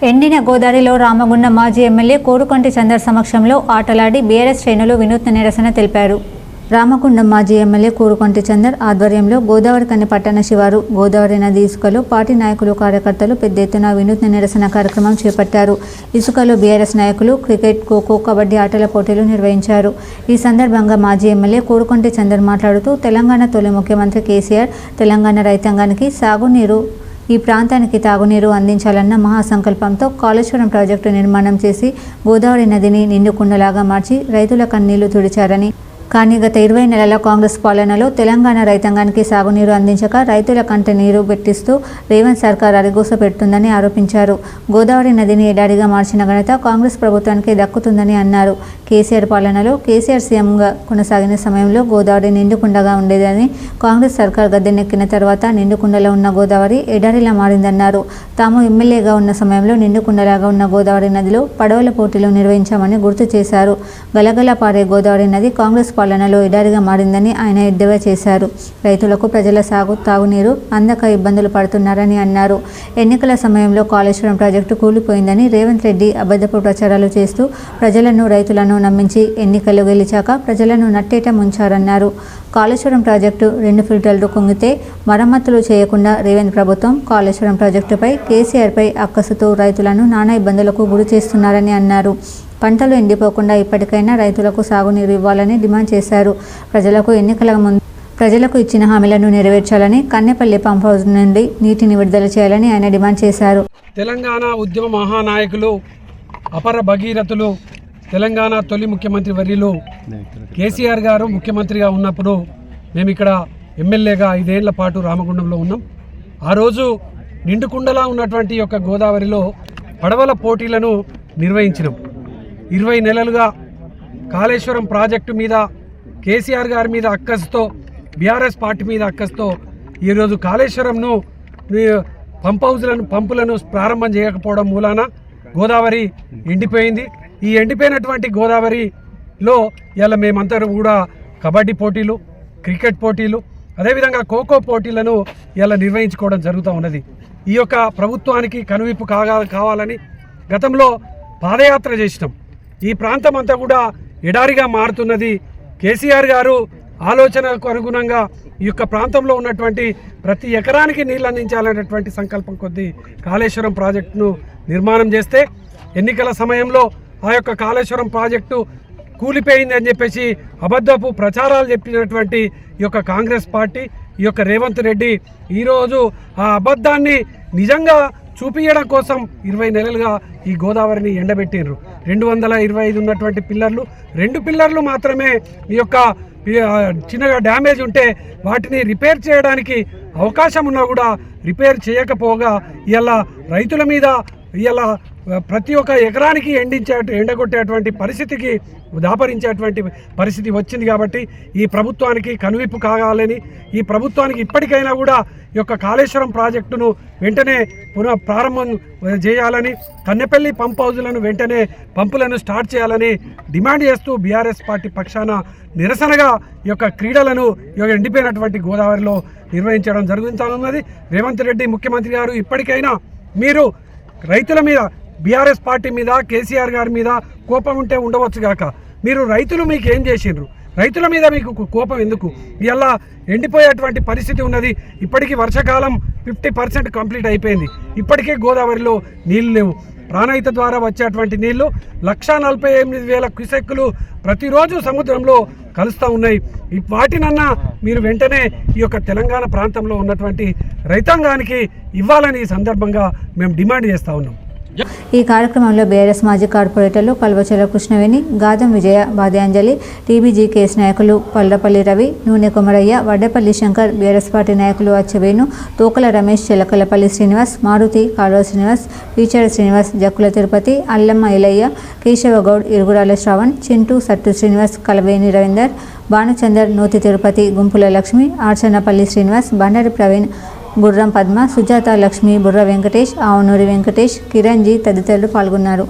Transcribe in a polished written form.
ఎండిన గోదావరిలో రామగుండం మాజీ ఎమ్మెల్యే కోరుకొంటి చందర్ సమక్షంలో ఆటలాడి బీఆర్ఎస్ శ్రేణులు వినూత్న నిరసన తెలిపారు. రామగుండం మాజీ ఎమ్మెల్యే కోరుకొంటి చందర్ ఆధ్వర్యంలో గోదావరి కని పట్టణ శివారు గోదావరి నది ఇసుకలో పార్టీ నాయకులు కార్యకర్తలు పెద్ద ఎత్తున వినూత్న నిరసన కార్యక్రమం చేపట్టారు. ఇసుకలో బీఆర్ఎస్ నాయకులు క్రికెట్, ఖోఖో, కబడ్డీ ఆటల పోటీలు నిర్వహించారు. ఈ సందర్భంగా మాజీ ఎమ్మెల్యే కోరుకొంటి చందర్ మాట్లాడుతూ తెలంగాణ తొలి ముఖ్యమంత్రి కేసీఆర్ తెలంగాణ రైతాంగానికి సాగునీరు, ఈ ప్రాంతానికి తాగునీరు అందించాలన్న మహాసంకల్పంతో కాళేశ్వరం ప్రాజెక్టు నిర్మాణం చేసి గోదావరి నదిని నిండుకుండలాగా మార్చి రైతుల కన్నీళ్లు తుడిచారని, కానీ గత 20 నెలల కాంగ్రెస్ పాలనలో తెలంగాణ రైతాంగానికి సాగునీరు అందించక రైతుల కంట నీరు పెట్టిస్తూ రేవంత్ సర్కార్ అరిగోస పెడుతుందని ఆరోపించారు. గోదావరి నదిని ఎడారిగా మార్చిన ఘనత కాంగ్రెస్ ప్రభుత్వానికి దక్కుతుందని అన్నారు. కేసీఆర్ పాలనలో కేసీఆర్ సీఎంగా కొనసాగిన సమయంలో గోదావరి నిండుకుండగా ఉండేదని, కాంగ్రెస్ సర్కార్ గద్దెనెక్కిన తర్వాత నిండుకుండలో ఉన్న గోదావరి ఎడారిలా మారిందన్నారు. తాము ఎమ్మెల్యేగా ఉన్న సమయంలో నిండుకుండలాగా ఉన్న గోదావరి నదిలో పడవల పోటీలు నిర్వహించామని గుర్తు చేశారు. గలగల పారే గోదావరి నది కాంగ్రెస్ పాలనలో ఎడారిగా మారిందని ఆయన ఎద్దేవా చేశారు. రైతులకు ప్రజల తాగునీరు అందక ఇబ్బందులు పడుతున్నారని అన్నారు. ఎన్నికల సమయంలో కాళేశ్వరం ప్రాజెక్టు కూలిపోయిందని రేవంత్ రెడ్డి అబద్ధపు ప్రచారాలు చేస్తూ ప్రజలను, రైతులను నమ్మించి ఎన్నికలు గెలిచాక ప్రజలను నట్టేట ముంచారన్నారు. కాళేశ్వరం ప్రాజెక్టు 2 ఫిల్టర్లు కుంగితే మరమ్మతులు చేయకుండా రేవంత్ ప్రభుత్వం కాళేశ్వరం ప్రాజెక్టుపై, కేసీఆర్పై అక్కసుతో రైతులను నానా ఇబ్బందులకు గురి చేస్తున్నారని అన్నారు. పంటలు ఎండిపోకుండా ఇప్పటికైనా రైతులకు సాగునీరు ఇవ్వాలని డిమాండ్ చేశారు. ప్రజలకు ఎన్నికల ముందు ప్రజలకు ఇచ్చిన హామీలను నెరవేర్చాలని, కన్నెపల్లి పంప్ హౌస్ నుండి నీటిని విడుదల చేయాలని ఆయన డిమాండ్ చేశారు. తెలంగాణ ఉద్యమ మహానాయకులు, అపర భగీరథులు, తెలంగాణ తొలి ముఖ్యమంత్రి వర్యులు కేసీఆర్ గారు ముఖ్యమంత్రిగా ఉన్నప్పుడు మేము ఇక్కడ ఎమ్మెల్యేగా 5 ఏళ్ల పాటు రామగుండంలో ఉన్నాం. ఆ రోజు నిండుకుండలా ఉన్నటువంటి యొక్క గోదావరిలో పడవల పోటీలను నిర్వహించినాం. 20 నెలలుగా కాళేశ్వరం ప్రాజెక్టు మీద కేసీఆర్ గారి మీద అక్కసుతో, బీఆర్ఎస్ పార్టీ మీద అక్కసుతో ఈరోజు కాళేశ్వరంను పంపులను ప్రారంభం చేయకపోవడం మూలాన గోదావరి ఎండిపోయింది. ఈ ఎండిపోయినటువంటి గోదావరిలో ఇలా మేమందరూ కూడా కబడ్డీ పోటీలు, క్రికెట్ పోటీలు, అదేవిధంగా ఖోఖో పోటీలను ఇలా నిర్వహించుకోవడం జరుగుతూ ఉన్నది. ఈ యొక్క ప్రభుత్వానికి కనువిప్పు కావాలని గతంలో పాదయాత్ర చేసినాం. ఈ ప్రాంతం అంతా కూడా ఎడారిగా మారుతున్నది. కేసీఆర్ గారు ఆలోచనకు అనుగుణంగా ఈ యొక్క ప్రాంతంలో ఉన్నటువంటి ప్రతి ఎకరానికి నీళ్ళు అందించాలనేటువంటి సంకల్పం కొద్దీ కాళేశ్వరం ప్రాజెక్టును నిర్మాణం చేస్తే, ఎన్నికల సమయంలో ఆ యొక్క కాళేశ్వరం ప్రాజెక్టు కూలిపోయింది అని చెప్పేసి అబద్ధపు ప్రచారాలు చెప్పినటువంటి ఈ యొక్క కాంగ్రెస్ పార్టీ, ఈ యొక్క రేవంత్ రెడ్డి ఈరోజు ఆ అబద్ధాన్ని నిజంగా చూపించడం కోసం 20 నెలలుగా ఈ గోదావరిని ఎండబెట్టిండ్రు. 225 ఉన్నటువంటి పిల్లర్లు, 2 పిల్లర్లు మాత్రమే ఈ యొక్క చిన్నగా డ్యామేజ్ ఉంటే వాటిని రిపేర్ చేయడానికి అవకాశం ఉన్నా కూడా రిపేర్ చేయకపోగా ఇలా రైతుల మీద ఇలా ప్రతి ఒక్క ఎకరానికి ఎండగొట్టేటువంటి పరిస్థితికి దాపరించేటువంటి పరిస్థితి వచ్చింది. కాబట్టి ఈ ప్రభుత్వానికి కనువిప్పు కావాలని, ఈ ప్రభుత్వానికి ఇప్పటికైనా కూడా ఈ యొక్క కాళేశ్వరం ప్రాజెక్టును వెంటనే ప్రారంభం చేయాలని, కన్నెపల్లి పంప్ హౌజులను వెంటనే పంపులను స్టార్ట్ చేయాలని డిమాండ్ చేస్తూ బీఆర్ఎస్ పార్టీ పక్షాన నిరసనగా ఈ యొక్క క్రీడలను ఎండిపోయినటువంటి గోదావరిలో నిర్వహించడం జరుగుతున్నది. రేవంత్ రెడ్డి ముఖ్యమంత్రి గారు ఇప్పటికైనా మీరు రైతుల మీద, బీఆర్ఎస్ పార్టీ మీద, కేసీఆర్ గారి మీద కోపం ఉంటే ఉండవచ్చు కాక, మీరు రైతులు మీకు ఏం చేసిండ్రు? రైతుల మీద మీకు కోపం ఎందుకు? ఇలా ఎండిపోయేటువంటి పరిస్థితి ఉన్నది. ఇప్పటికీ వర్షాకాలం 50% కంప్లీట్ అయిపోయింది. ఇప్పటికే గోదావరిలో నీళ్ళు లేవు. ప్రాణహిత ద్వారా వచ్చేటువంటి నీళ్లు 1,48,000 క్యూసెక్కులు ప్రతిరోజు సముద్రంలో కలుస్తూ ఉన్నాయి. వాటినన్నా మీరు వెంటనే ఈ యొక్క తెలంగాణ ప్రాంతంలో ఉన్నటువంటి రైతాంగానికి ఇవ్వాలని ఈ సందర్భంగా మేము డిమాండ్ చేస్తూ ఉన్నాం. ఈ కార్యక్రమంలో బీఆర్ఎస్ మాజీ కార్పొరేటర్లు కల్వచల కృష్ణవేణి, గాదం విజయ, బాద్యాంజలి, టీబీజీ కేసు నాయకులు పల్లపల్లి రవి, నూనె కొమరయ్య, వడ్డేపల్లి శంకర్, బీఆర్ఎస్ పార్టీ నాయకులు అచ్చవేణు, తోకల రమేష్, చిలకలపల్లి శ్రీనివాస్, మారుతి, కాలువ శ్రీనివాస్, పీచర్ శ్రీనివాస్, జక్కుల తిరుపతి, అల్లమ్మ ఇలయ్య, కేశవగౌడ్, ఇరుగురాల శ్రవణ్, చింటూ, సట్టు శ్రీనివాస్, కలవేని రవీందర్, భానుచందర్, నూతి తిరుపతి, గుంపుల లక్ష్మి, ఆర్చనపల్లి శ్రీనివాస్, బండారి ప్రవీణ్, గుర్రం పద్మ, సుజాత లక్ష్మి, బుర్ర వెంకటేష్, ఆవునూరి వెంకటేష్, కిరణ్ జీ తదితరులు పాల్గొన్నారు.